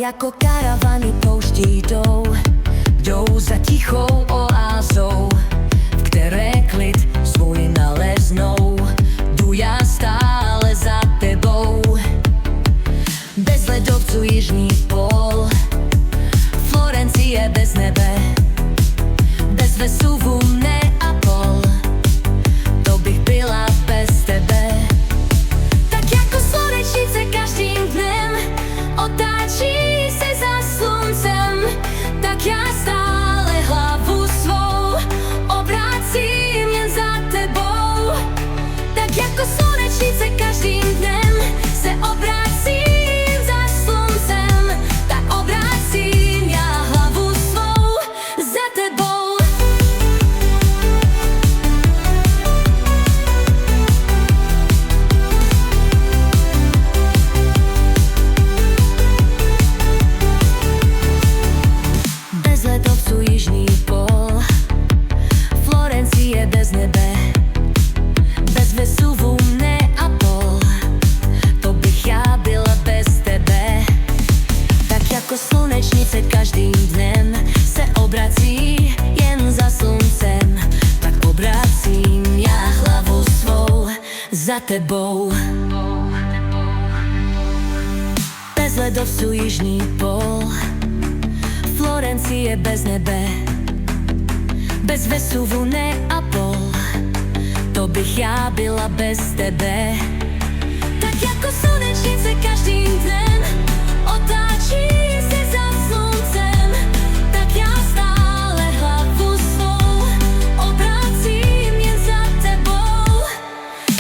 jako karavany pouští jdou za tichou oázou, v které klid svůj naleznou. Jdu já stále za tebou, bez ledovců jižní pól, Florencie bez nebe, bez Vesuvu Neapol. To bych byla bez tebe. Tak jako slunečnice každým dnem otáčí se za sluncem, tak já stále hlavu svou obracím jen za tebou. Tak jako slunečnice každým dnem se obracím za sluncem, tak obracím já hlavu svou za tebou. Bez ledovců jižní pól, Florencie bez nebe, bez Vesuvu Neapol. To bych já byla bez tebe. Tak jako slunečnice každým dnem se obrací jen za sluncem, tak obracím já hlavu svou za tebou. Bez ledovců jižní pól, Florencie bez nebe, bez Vesuvu Neapol. To bych já byla bez tebe. Tak jako slunečnice každým dnem otáčí se za sluncem, tak já stále hlavu svou obracím jen za tebou.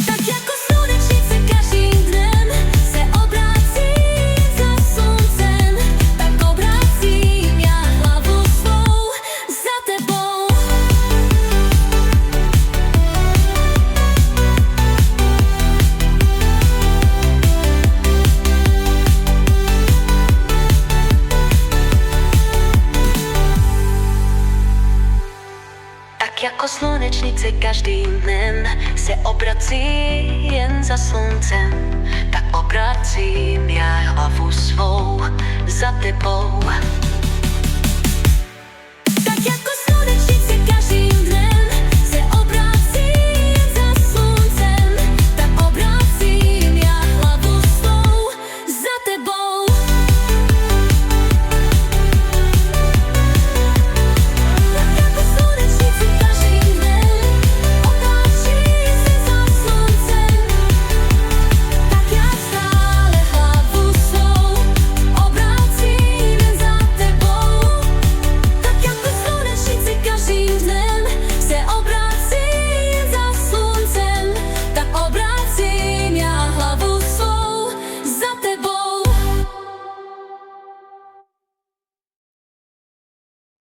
Tak jako slunečnice každým dnem se obracím za sluncem, tak obracím já hlavu svou za tebou. Tak jako slunečnice každým dnem se obrací jen za sluncem, tak obracím já hlavu svou za tebou.